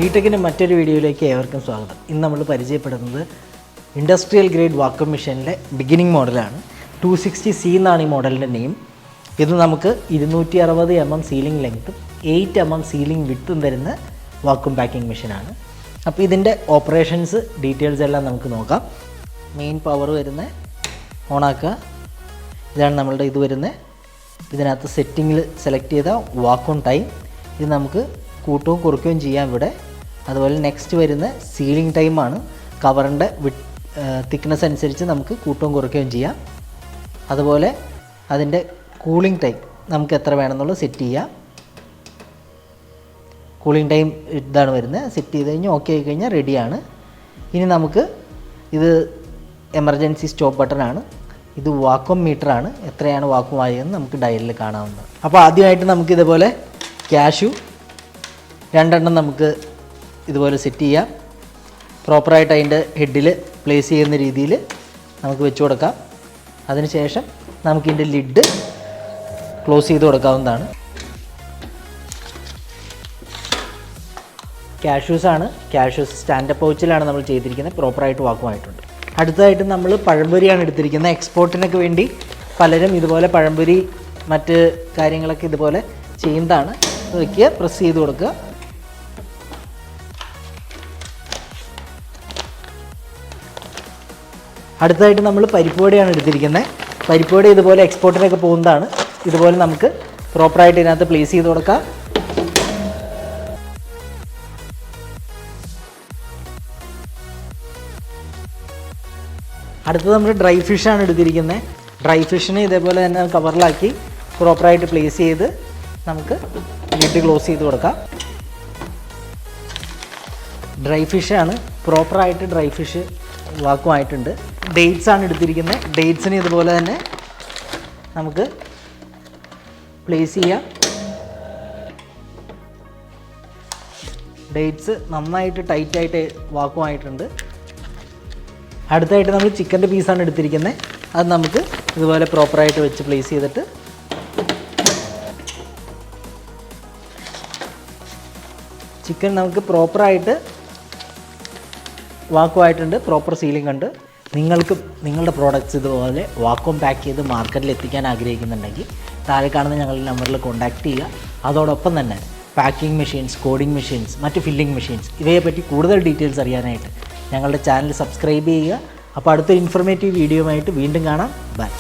ടി-ടെക്കിൻ്റെ മറ്റൊരു വീഡിയോയിലേക്ക് ഏവർക്കും സ്വാഗതം. ഇന്ന് നമ്മൾ പരിചയപ്പെടുന്നത് ഇൻഡസ്ട്രിയൽ ഗ്രേഡ് വാക്വം മെഷീനിലെ ബിഗിനിങ് മോഡലാണ്. 260C എന്നാണ് ഈ മോഡലിൻ്റെ നെയിം. ഇത് നമുക്ക് 260 mm സീലിംഗ് ലെങ്ത്തും 8 mm സീലിംഗ് വിഡ്ത്തും തരുന്ന വാക്വം പാക്കിംഗ് മെഷീനാണ്. അപ്പോൾ ഇതിൻ്റെ ഓപ്പറേഷൻസ് ഡീറ്റെയിൽസ് എല്ലാം നമുക്ക് നോക്കാം. മെയിൻ പവർ വരുന്ന ഓണാക്കുക. ഇതാണ് നമ്മളുടെ ഇത് വരുന്നത്. ഇതിനകത്ത് സെറ്റിങ്ങിൽ സെലക്ട് ചെയ്ത വാക്വം ടൈം, ഇത് നമുക്ക് കൂട്ടവും കുറുക്കുകയും ചെയ്യാം ഇവിടെ. അതുപോലെ നെക്സ്റ്റ് വരുന്ന സീലിംഗ് ടൈമാണ്. കവറിൻ്റെ തിക്നെസ് അനുസരിച്ച് നമുക്ക് കൂട്ടവും കുറുക്കുകയും ചെയ്യാം. അതുപോലെ അതിൻ്റെ കൂളിംഗ് ടൈം നമുക്ക് എത്ര വേണമെന്നുള്ളത് സെറ്റ് ചെയ്യാം. കൂളിംഗ് ടൈം ഇതാണ് വരുന്നത്. സെറ്റ് ചെയ്ത് കഴിഞ്ഞ് ഓക്കെ ആയി കഴിഞ്ഞാൽ റെഡിയാണ്. ഇനി നമുക്ക് ഇത് എമർജൻസി സ്റ്റോപ്പ് ബട്ടണാണ്. ഇത് വാക്വം മീറ്ററാണ്. എത്രയാണ് വാക്വം ആയതെന്ന് നമുക്ക് ഡയലിൽ കാണാവുന്നത്. അപ്പോൾ ആദ്യമായിട്ട് നമുക്ക് ഇതുപോലെ ക്യാഷു 2 എണ്ണം നമുക്ക് ഇതുപോലെ സെറ്റ് ചെയ്യാം. പ്രോപ്പറായിട്ട് അതിൻ്റെ ഹെഡിൽ പ്ലേസ് ചെയ്യുന്ന രീതിയിൽ നമുക്ക് വെച്ച് കൊടുക്കാം. അതിനുശേഷം നമുക്കിതിൻ്റെ ലിഡ് ക്ലോസ് ചെയ്ത് കൊടുക്കാവുന്നതാണ്. ക്യാഷ്യൂസാണ്. ക്യാഷ്യൂസ് സ്റ്റാൻഡപ്പ് പൗച്ചിലാണ് നമ്മൾ ചെയ്തിരിക്കുന്നത്. പ്രോപ്പറായിട്ട് വാക്കുമായിട്ടുണ്ട്. അടുത്തതായിട്ട് നമ്മൾ പഴംപൊരിയാണ് എടുത്തിരിക്കുന്നത്. എക്സ്പോർട്ടിനൊക്കെ വേണ്ടി പലരും ഇതുപോലെ പഴംപൊരി മറ്റ് കാര്യങ്ങളൊക്കെ ഇതുപോലെ ചെയ്യുന്നതാണ്. വയ്ക്കുക, പ്രസ് ചെയ്ത് കൊടുക്കുക. അടുത്തതായിട്ട് നമ്മൾ പരിപ്പുവടയാണ് എടുത്തിരിക്കുന്നത്. പരിപ്പുവട ഇതുപോലെ എക്സ്പോർട്ടിനൊക്കെ പോകുന്നതാണ്. ഇതുപോലെ നമുക്ക് പ്രോപ്പറായിട്ട് ഇതിനകത്ത് പ്ലേസ് ചെയ്ത് കൊടുക്കാം. അടുത്തത് നമ്മൾ ഡ്രൈ ഫിഷാണ് എടുത്തിരിക്കുന്നത്. ഡ്രൈ ഫിഷിനെ ഇതേപോലെ തന്നെ കവറിലാക്കി പ്രോപ്പറായിട്ട് പ്ലേസ് ചെയ്ത് നമുക്ക് ലിഡ് ക്ലോസ് ചെയ്ത് കൊടുക്കാം. ഡ്രൈ ഫിഷാണ്. പ്രോപ്പറായിട്ട് ഡ്രൈ ഫിഷ് വാക്കുമായിട്ടുണ്ട്. ഡേറ്റ്സ് ആണ് എടുത്തിരിക്കുന്നത്. ഡേറ്റ്സിന് ഇതുപോലെ തന്നെ നമുക്ക് പ്ലേസ് ചെയ്യാം. ഡേറ്റ്സ് നന്നായിട്ട് ടൈറ്റായിട്ട് വാക്കുമായിട്ടുണ്ട്. അടുത്തായിട്ട് നമ്മൾ ചിക്കൻ്റെ പീസാണ് എടുത്തിരിക്കുന്നത്. അത് നമുക്ക് ഇതുപോലെ പ്രോപ്പറായിട്ട് വെച്ച് പ്ലേസ് ചെയ്തിട്ട് ചിക്കൻ നമുക്ക് പ്രോപ്പറായിട്ട് വാക്കുമായിട്ടുണ്ട്. പ്രോപ്പർ സീലിംഗ് ഉണ്ട്. നിങ്ങൾക്കും നിങ്ങളുടെ പ്രോഡക്റ്റ്സ് ഇതുപോലെ വാക്വം പാക്ക് ചെയ്ത് മാർക്കറ്റിൽ എത്തിക്കാൻ ആഗ്രഹിക്കുന്നുണ്ടെങ്കിൽ താഴെ കാണുന്ന ഞങ്ങളുടെ നമ്പറിൽ കോൺടാക്റ്റ് ചെയ്യുക. അതോടൊപ്പം തന്നെ പാക്കിംഗ് മെഷീൻസ്, കോഡിംഗ് മെഷീൻസ്, മറ്റ് ഫില്ലിംഗ് മെഷീൻസ് ഇവയെപ്പറ്റി കൂടുതൽ ഡീറ്റെയിൽസ് അറിയാനായിട്ട് ഞങ്ങളുടെ ചാനൽ സബ്സ്ക്രൈബ് ചെയ്യുക. അപ്പോൾ അടുത്തൊരു ഇൻഫോർമേറ്റീവ് വീഡിയോയുമായിട്ട് വീണ്ടും കാണാം. ബൈ.